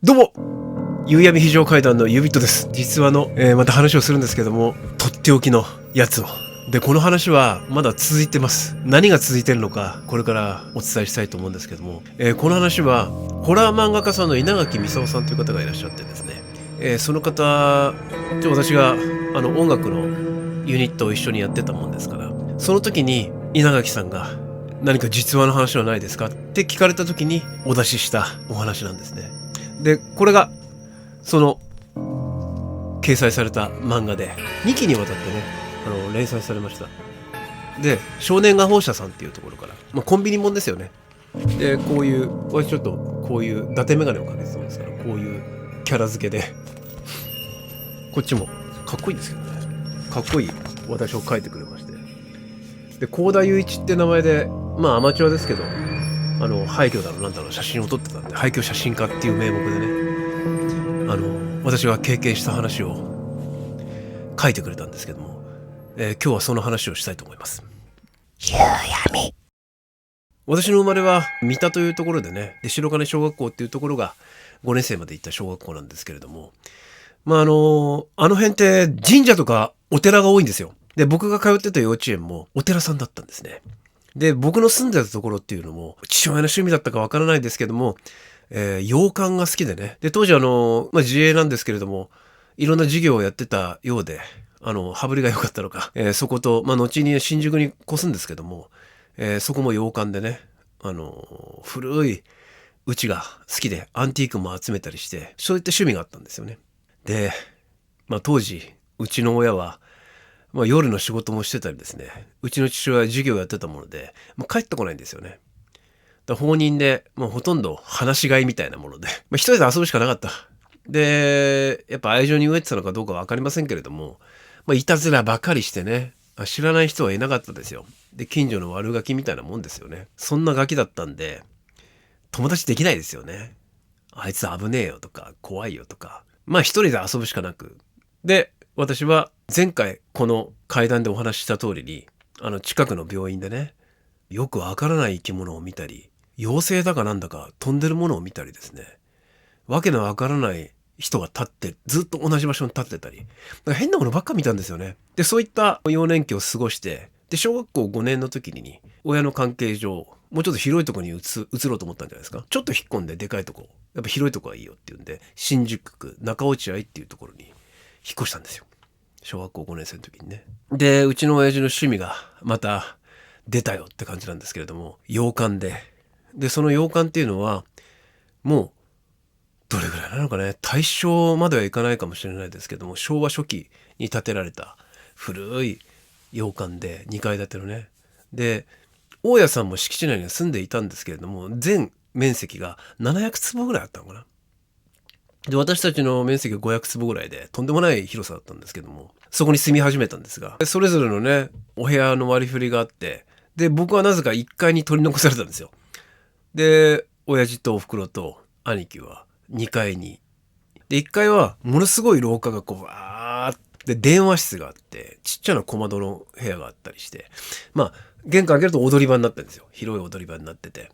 どうも夕闇非常階段のユビットです。実話の、また話をするんですけども、とっておきのやつを。で、この話はまだ続いてます。何が続いてるのか、これからお伝えしたいと思うんですけども、この話は、ホラー漫画家さんの稲垣操さんという方がいらっしゃってですね、その方、私が音楽のユニットを一緒にやってたもんですから、その時に稲垣さんが、何か実話の話はないですかって聞かれた時にお出ししたお話なんですね。で、これがその掲載された漫画で2期にわたってね連載されました。で、少年画報社さんっていうところから、コンビニもんですよね。で、こういう私ちょっとこういう伊達眼鏡をかけてたんですから、こういうキャラ付けでこっちもかっこいいんですけどね、かっこいい私を描いてくれまして、で、幸田雄一って名前でアマチュアですけど廃墟だろなんだろ写真を撮ってたんで、廃墟写真家っていう名目でね、私が経験した話を書いてくれたんですけども、今日はその話をしたいと思います。夕闇。私の生まれは三田というところでね、で白金小学校っていうところが5年生まで行った小学校なんですけれども、あの辺って神社とかお寺が多いんですよ。で、僕が通ってた幼稚園もお寺さんだったんですね。で、僕の住んでたところっていうのも父親の趣味だったかわからないですけども、洋館が好きでね。で、当時自営なんですけれども、いろんな事業をやってたようで、羽振りが良かったのか、そこと、後に新宿に越すんですけども、そこも洋館でね、古い家が好きでアンティークも集めたりして、そういった趣味があったんですよね。で、当時、うちの親は、夜の仕事もしてたりですね、うちの父親は授業をやってたもので、帰ってこないんですよね。放任でもうほとんど放し飼いみたいなもので、一人で遊ぶしかなかった。で、やっぱ愛情に飢えてたのかどうか分かりませんけれども、いたずらばかりしてね、知らない人はいなかったですよ。で、近所の悪ガキみたいなもんですよね。そんなガキだったんで、友達できないですよね。あいつ危ねえよとか、怖いよとか。一人で遊ぶしかなく。で、私は前回この階段でお話しした通りに、近くの病院でね、よくわからない生き物を見たり、妖精だかなんだか飛んでるものを見たりですね、わけのわからない人が立ってずっと同じ場所に立ってたり、だから変なものばっか見たんですよね。で、そういった幼年期を過ごして、で、小学校5年の時に親の関係上もうちょっと広いところに移ろうと思ったんじゃないですか。ちょっと引っ込んででかいとこ、やっぱ広いとこがいいよっていうんで、新宿区中落合っていうところに引っ越したんですよ、小学校5年生の時にね。で、うちの親父の趣味がまた出たよって感じなんですけれども、洋館で、その洋館っていうのはもうどれぐらいなのかね、大正まではいかないかもしれないですけども、昭和初期に建てられた古い洋館で2階建てのね。で、大家さんも敷地内には住んでいたんですけれども、全面積が700坪ぐらいあったのかな。で、私たちの面積が500坪ぐらいで、とんでもない広さだったんですけども、そこに住み始めたんですが、それぞれのね、お部屋の割り振りがあって、で、僕はなぜか1階に取り残されたんですよ。で、親父とお袋と兄貴は2階に。で、1階はものすごい廊下がこう、わーって、電話室があって、ちっちゃな小窓の部屋があったりして、玄関開けると踊り場になってるんですよ。広い踊り場になってて。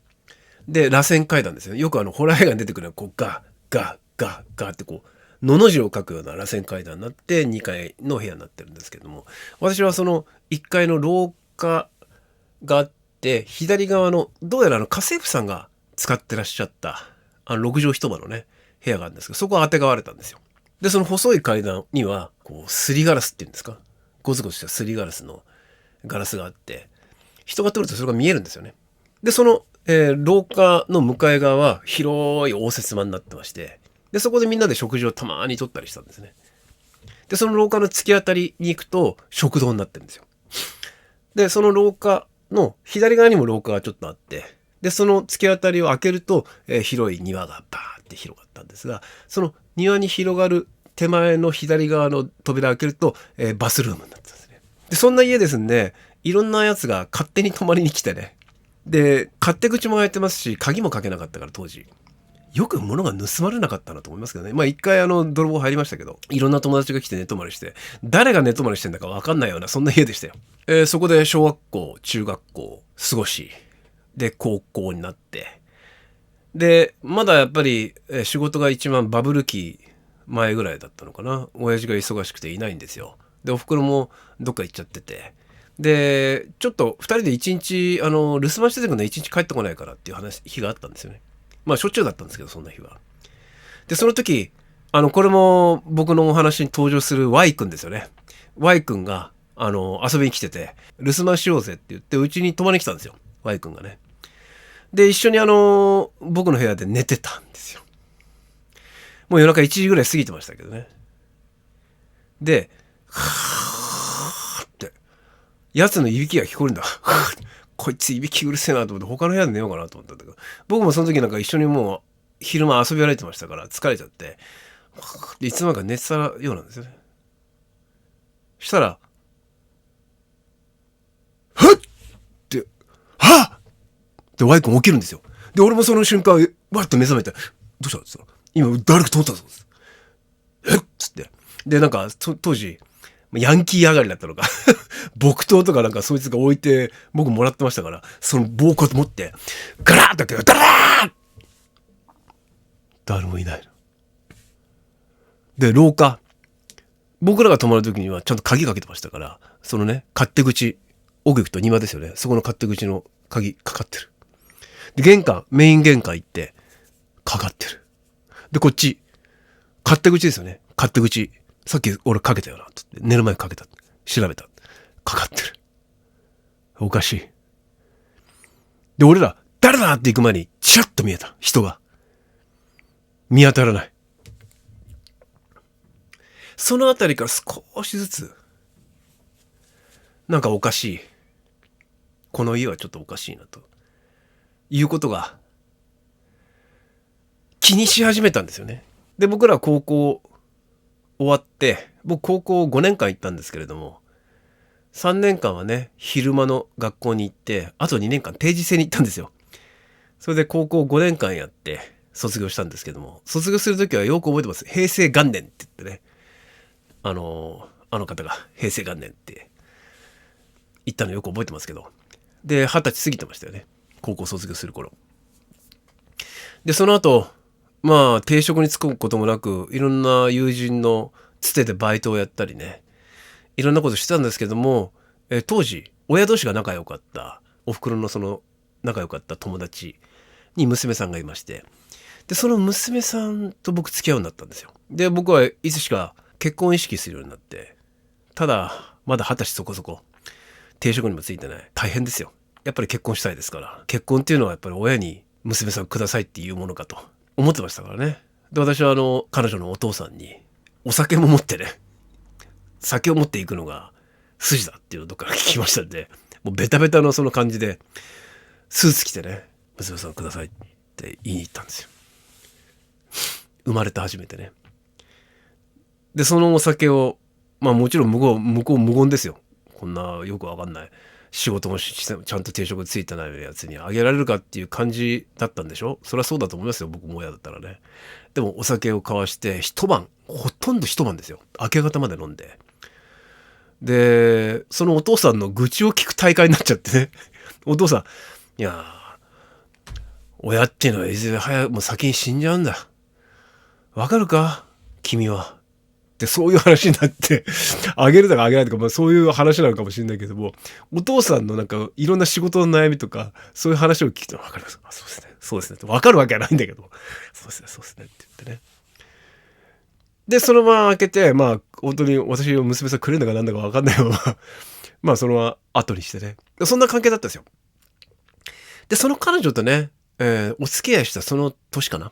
で、螺旋階段ですよね。よくホラー映画に出てくるのは、こう、ガー、ガー、ガー、ガーってこう、のの字を書くような螺旋階段になって2階の部屋になってるんですけども、私はその1階の廊下があって、左側の、どうやら家政婦さんが使ってらっしゃった、6畳一間のね、部屋があるんですけど、そこは当てがわれたんですよ。で、その細い階段には、こう、すりガラスっていうんですか、ゴツゴツしたすりガラスのガラスがあって、人が通るとそれが見えるんですよね。で、その、廊下の向かい側は広い応接間になってまして、で、そこでみんなで食事をたまにとったりしたんですね。で、その廊下の突き当たりに行くと食堂になってるんですよ。で、その廊下の左側にも廊下がちょっとあって、で、その突き当たりを開けると、広い庭がバーって広がったんですが、その庭に広がる手前の左側の扉を開けると、バスルームになってたんですね。で、そんな家ですんで、いろんなやつが勝手に泊まりに来てね。で、勝手口も開いてますし、鍵もかけなかったから当時。よく物が盗まれなかったなと思いますけどね。一回泥棒入りましたけど、いろんな友達が来て寝泊まりして、誰が寝泊まりしてんだか分かんないような、そんな家でしたよ。そこで小学校、中学校、過ごし、で、高校になって、で、まだやっぱり仕事が一番バブル期前ぐらいだったのかな。親父が忙しくていないんですよ。で、お袋もどっか行っちゃってて。で、ちょっと2人で1日、留守番しててくんの1日帰ってこないからっていう日があったんですよね。まあ、しょっちゅうだったんですけど、そんな日は。で、その時、これも僕のお話に登場する Y 君ですよね。Y 君が、遊びに来てて、留守番しようぜって言って、うちに泊まりに来たんですよ。Y 君がね。で、一緒に僕の部屋で寝てたんですよ。もう夜中1時ぐらい過ぎてましたけどね。で、はーって、奴のいびきが聞こえるんだ。こいついびきうるせえなと思って他の部屋で寝ようかなと思ったんだけど、僕もその時なんか一緒にもう昼間遊び歩いてましたから疲れちゃって、でいつの間にか寝てたようなんですよね。そしたら、はっって、はっってワイ君起きるんですよ。で、俺もその瞬間、わっと目覚めて、どうしたんですか今、誰か通ったぞ。えっつって。で、なんか、当時、ヤンキー上がりだったのか木刀とかなんかそいつが置いて僕もらってましたから、その棒こう持ってガラーッと開けてガラーッ、誰もいないので、廊下、僕らが泊まる時にはちゃんと鍵かけてましたから、そのね、勝手口、奥行くと庭ですよね、そこの勝手口の鍵かかってる。で、玄関、メイン玄関行ってかかってる。で、こっち勝手口ですよね、勝手口、さっき俺かけたよなって寝る前にかけた、調べた、かかってる。おかしい。で、俺ら誰だって行く前にチラッと見えた人が見当たらない。そのあたりから少しずつなんかおかしい、この家はちょっとおかしいなということが気にし始めたんですよね。で、僕ら高校終わって、僕高校5年間行ったんですけれども、3年間はね昼間の学校に行って、あと2年間定時制に行ったんですよ。それで高校5年間やって卒業したんですけども、卒業する時はよく覚えてます。平成元年って言ってね、あの方が平成元年って言ったのよく覚えてますけど、で20歳過ぎてましたよね、高校卒業する頃で。その後まあ定職に就くこともなく、いろんな友人のつてでバイトをやったりね、いろんなことしてたんですけども、当時親同士が仲良かった、おふくろのその仲良かった友達に娘さんがいまして、でその娘さんと僕付き合うようになったんですよ。で僕はいつしか結婚を意識するようになって、ただまだ20歳そこそこ、定職にもついてない、大変ですよ。やっぱり結婚したいですから、結婚っていうのはやっぱり親に娘さんくださいっていうものかと思ってましたからね。で私は彼女のお父さんにお酒も持ってね、酒を持っていくのが筋だっていうのをどっから聞きましたんで、もうベタベタのその感じでスーツ着てね、娘さんくださいって言いに行ったんですよ。生まれて初めてね。でそのお酒を、まあもちろん向こう無言ですよ。こんなよくわかんない仕事もちゃんと定職ついてないやつにあげられるかっていう感じだったんでしょ。そりゃそうだと思いますよ、僕も親だったらね。でもお酒を交わして一晩、ほとんど一晩ですよ、明け方まで飲んで、でそのお父さんの愚痴を聞く大会になっちゃってねお父さん、いや親っていうのはいずれもう先に死んじゃうんだ、わかるか君はって、そういう話になってあげるとかあげないとか、まあ、そういう話なのかもしれないけども、お父さんのなんかいろんな仕事の悩みとかそういう話を聞くと、分かります、あ、そうですねそうですねって分かるわけはないんだけど、そうですねそうですねって言ってね。でそのまま開けて、まあ本当に私を娘さんくれるのかなんだか分かんないまままあそのまま後にしてね、そんな関係だったんですよ。でその彼女とね、お付き合いしたその年かな、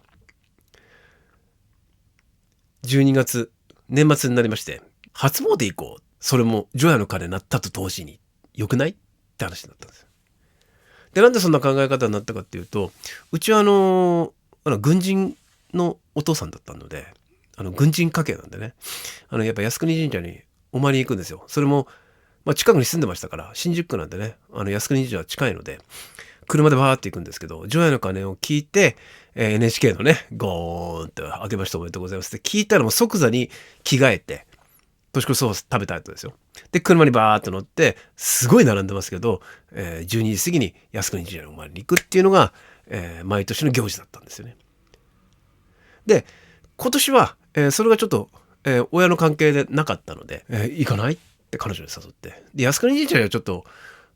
12月年末になりまして、初詣行こう、それも除夜の鐘鳴ったと同時に、よくないって話になったんですよ。でなんでそんな考え方になったかっていうと、うちは軍人のお父さんだったので、軍人家系なんでね、やっぱ靖国神社にお参りに行くんですよ。それも、まあ、近くに住んでましたから、新宿区なんでね、靖国神社は近いので車でバーって行くんですけど、除夜の鐘を聞いて、NHK のねゴーンって明けましておめでとうございますって聞いたら、もう即座に着替えて年越しソース食べた後ですよ。で車にバーっと乗って、すごい並んでますけど、12時過ぎに靖国神社にお参りに行くっていうのが、毎年の行事だったんですよね。で、今年は、それがちょっと、親の関係でなかったので、行かないって彼女に誘って。で、靖国神社にはちょっと、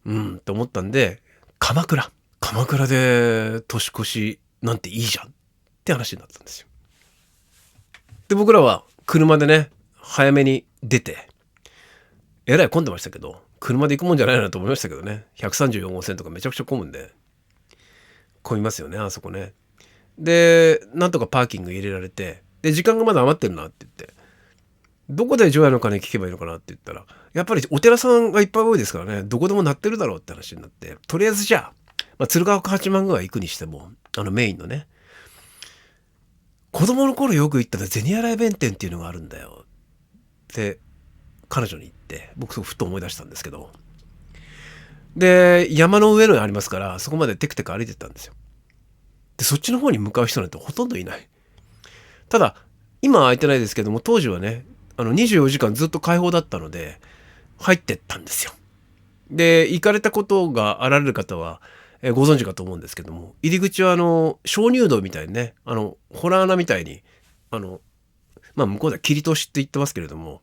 って思ったんで、鎌倉で年越しなんていいじゃんって話になったんですよ。で、僕らは車でね、早めに出て、えらい混んでましたけど、車で行くもんじゃないなと思いましたけどね。134号線とかめちゃくちゃ混むんで、混みますよね、あそこね。で、なんとかパーキング入れられて、で、時間がまだ余ってるなって言って、どこで除夜の鐘聞けばいいのかなって言ったら、やっぱりお寺さんがいっぱい多いですからね、どこでも鳴ってるだろうって話になって、とりあえずじゃあ、鶴岡八幡宮行くにしても、メインのね、子供の頃よく行った銭洗弁天っていうのがあるんだよって彼女に言って、僕ふと思い出したんですけど、で、山の上のありますから、そこまでテクテク歩いてったんですよ。で、そっちの方に向かう人なんてほとんどいない。ただ、今は空いてないですけども、当時はね、24時間ずっと開放だったので、入ってったんですよ。で、行かれたことがあられる方は、ご存知かと思うんですけども、入り口は鍾乳洞みたいにね、ホラー穴みたいに、向こうでは切り通しって言ってますけれども、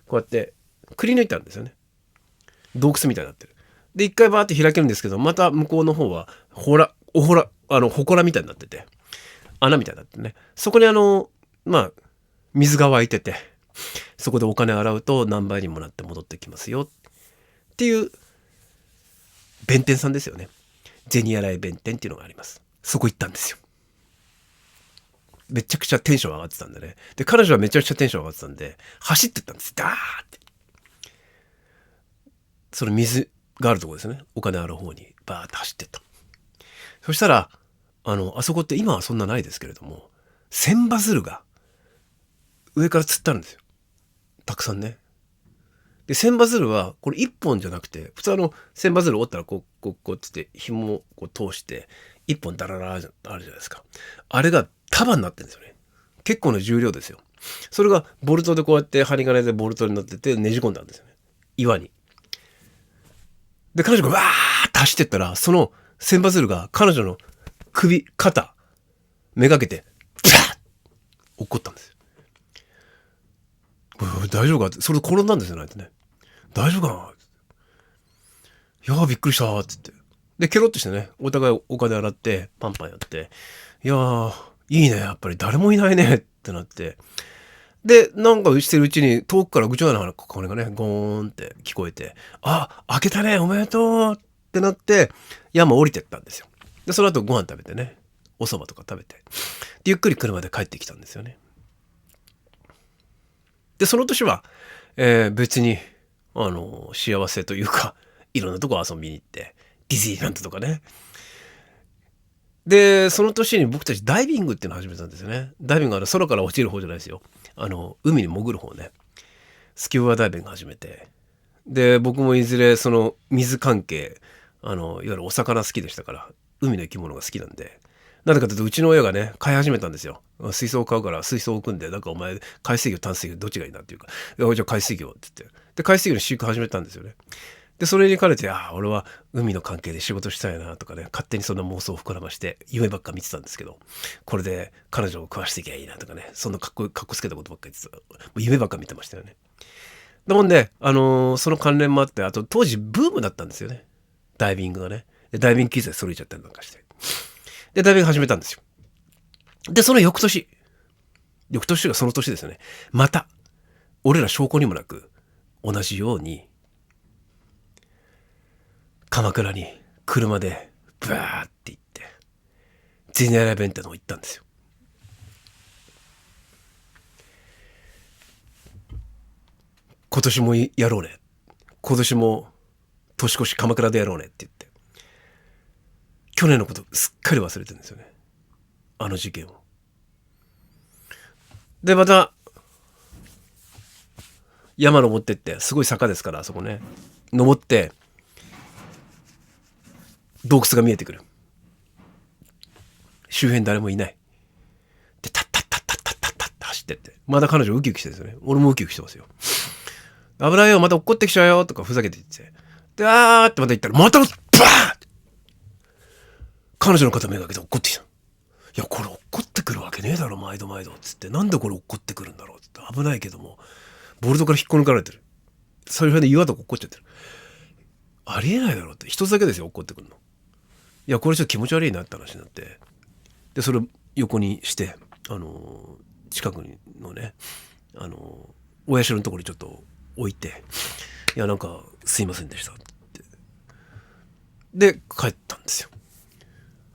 こうやってくり抜いてあるんですよね。洞窟みたいになってる。で、一回バーって開けるんですけど、また向こうの方は、祠みたいになってて、穴みたいになってね。そこに水が湧いてて、そこでお金洗うと何倍にもなって戻ってきますよっていう弁天さんですよね。銭洗弁天っていうのがあります。そこ行ったんですよ。めちゃくちゃテンション上がってたんでね。で、彼女はめちゃくちゃテンション上がってたんで、走ってったんです。ダーって。その水があるところですね。お金ある方にバーって走ってった。そしたら、あそこって今はそんなないですけれども、千羽鶴が上から釣ってあるんですよ。たくさんね。で、千羽鶴は、これ一本じゃなくて、普通千羽鶴折ったらこうって紐をこう通して、一本ダララあるじゃないですか。あれが束になってるんですよね。結構な重量ですよ。それがボルトでこうやって針金でボルトになっててねじ込んだんですよね。岩に。で、彼女がわーって走ってったら、その千羽鶴が彼女の首、肩、めがけて、ピャーッ落っこったんですよ。大丈夫かって、それで転んだんですよね、ね。大丈夫かな。いやーびっくりしたーって言って。で、ケロッとしてね、お互いお金洗って、パンパンやって、いやー、いいね、やっぱり誰もいないねってなって、で、なんかしてるうちに遠くからぐちょな声がね、ゴーンって聞こえて、あ、開けたね、おめでとうってなって、山降りてったんですよ。で、その後ご飯食べてね、お蕎麦とか食べて、で、ゆっくり車で帰ってきたんですよね。で、その年は、別に、幸せというか、いろんなとこ遊びに行って、ディズニーランドとかね。で、その年に僕たちダイビングっていうのを始めたんですよね。ダイビングは空から落ちる方じゃないですよ。海に潜る方ね。スキューバダイビング始めて。で、僕もいずれその水関係、いわゆるお魚好きでしたから、海の生き物が好きなんで、なぜかというとうちの親がね、飼い始めたんですよ。水槽を買うから水槽を置くんで、なんかお前、海水魚、淡水魚、どっちがいいなっていうか、じゃあ海水魚って言って。で、海水魚の飼育始めたんですよね。で、それに兼ねて、俺は海の関係で仕事したいなとかね、勝手にそんな妄想を膨らまして、夢ばっか見てたんですけど、これで彼女を食わしていきゃいいなとかね、そんなかっこつけたことばっかり言ってた。もう夢ばっか見てましたよね。だもんで、その関連もあって、あと当時ブームだったんですよね。ダイビングがね。でダイビング機材揃えちゃったりなんかして。で、ダイビング始めたんですよ。で、その翌年がその年ですよね。また、俺ら証拠にもなく、同じように、鎌倉に車でバーって行って、銭洗弁天の方行ったんですよ。今年もやろうね。今年も年越し鎌倉でやろうねって言って。去年のことすっかり忘れてるんですよね。あの事件を。で、また、山登ってって、すごい坂ですから、あそこね。登って、洞窟が見えてくる。周辺誰もいない。で、タッタッタッタッタッタッタッって走ってって。まだ彼女ウキウキしてるんですよね。俺もウキウキしてますよ。危ないよ、また落っこってきちゃうよとかふざけて言って。で、ってまた言ったら、またバーンって彼女の肩目がけて怒ってきた。いや、これ怒ってくるわけねえだろ、毎度毎度。つって、なんでこれ怒ってくるんだろう。つって、危ないけども、ボルトから引っこ抜かれてる。そういうふうに岩とか怒っちゃってる。ありえないだろうって。一つだけですよ、怒ってくるの。いや、これちょっと気持ち悪いなって話になって。で、それを横にして、近くのね、親父のところにちょっと置いて、いや、なんか、すいませんでしたって。で、帰ったんですよ。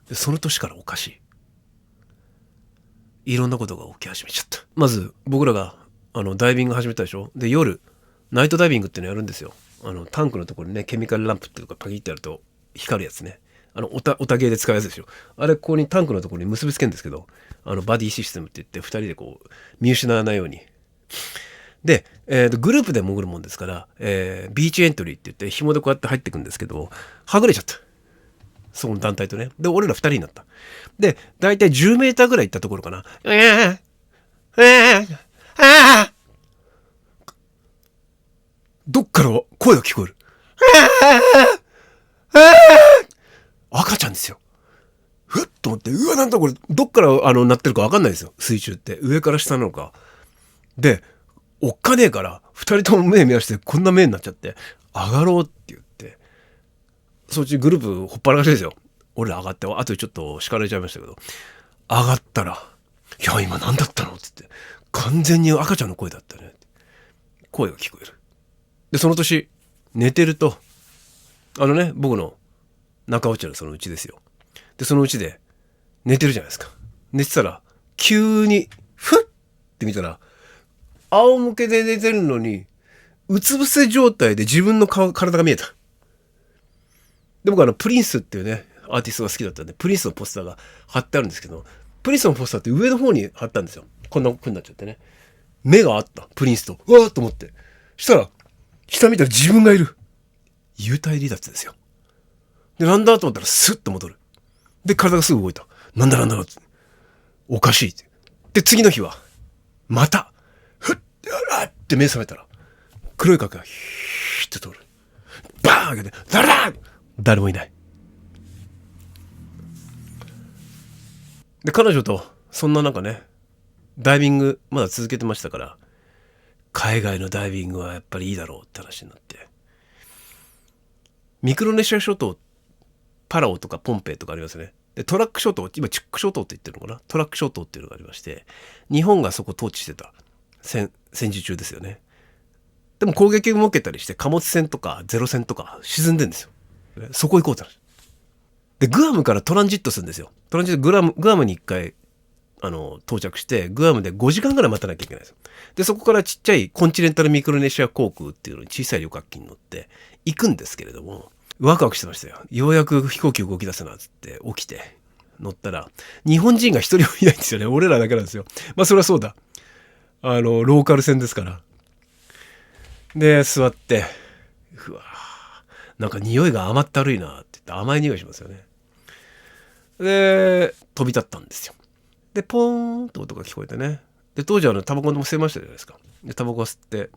で、その年からおかしい。いろんなことが起き始めちゃった。まず、僕らが、ダイビング始めたでしょ。で、夜、ナイトダイビングっていうのやるんですよ。タンクのところにね、ケミカルランプっていうかパキってやると光るやつね。おたげで使うやつですよ。あれ、ここにタンクのところに結びつけるんですけど、バディシステムって言って、二人でこう、見失わないように。で、グループで潜るもんですから、ビーチエントリーって言って、紐でこうやって入ってくんですけど、はぐれちゃった。そこの団体とね。で、俺ら二人になった。で、だいたい10メーターぐらい行ったところかな。どっから声が聞こえる。赤ちゃんですよ。ふっと思って、うわ、なんだこれ、どっから鳴ってるか分かんないですよ。水中って。上から下なのか。で、おっかねえから、二人とも目見合わせて、こんな目になっちゃって、上がろうって言って、そっちグループほっぱらかしですよ。俺ら上がって、あとちょっと叱られちゃいましたけど、上がったら、いや、今何だったのって言って、完全に赤ちゃんの声だったね。声が聞こえる。で、その年、寝てると、僕の中落ちるそのうちですよ。で、そのうちで寝てるじゃないですか。寝てたら、急に、ふっって見たら、仰向けで寝てるのに、うつ伏せ状態で自分の体が見えた。で、僕プリンスっていうね、アーティストが好きだったんで、プリンスのポスターが貼ってあるんですけど、プリンスのポスターって上の方に貼ったんですよ。こんな風になっちゃってね。目があった、プリンスと。うわーっと思って。したら、下見たら自分がいる。幽体離脱ですよ。で、なんだと思ったらスッと戻る。で、体がすぐ動いた。なんだって。おかしいって。で、次の日は、また、ふっ、あって目覚めたら、黒い影がヒーって通る。バーン開けて、誰もいない。で、彼女と、そんな中ね、ダイビングまだ続けてましたから、海外のダイビングはやっぱりいいだろうって話になって。ミクロネシア諸島、パラオとかポンペイとかありますね。で、トラック諸島、今チック諸島って言ってるのかな。トラック諸島っていうのがありまして、日本がそこ統治してた戦時中ですよね。でも攻撃を受けたりして貨物船とかゼロ船とか沈んでんですよ。そこ行こうって話。で、グアムからトランジットするんですよ。トランジットグアムに一回到着して、グアムで5時間ぐらい待たなきゃいけないんですよ。で、そこからちっちゃいコンチネンタルミクロネシア航空っていうのに小さい旅客機に乗って行くんですけれども、ワクワクしてましたよ。ようやく飛行機動き出すなっつって起きて乗ったら、日本人が一人もいないんですよね。俺らだけなんですよ。まあそれはそうだ。ローカル線ですから。で、座って、うわなんか匂いが甘ったるいなって言って甘い匂いしますよね。で、飛び立ったんですよ。で、ポーンと音が聞こえてね。で、当時タバコも吸えましたじゃないですか。で、タバコ吸って、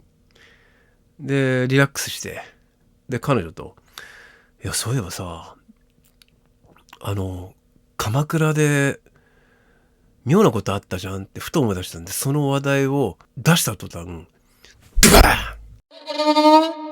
で、リラックスして、で、彼女と、いや、そういえばさ、鎌倉で、妙なことあったじゃんってふと思い出したんで、その話題を出した途端、ブバーン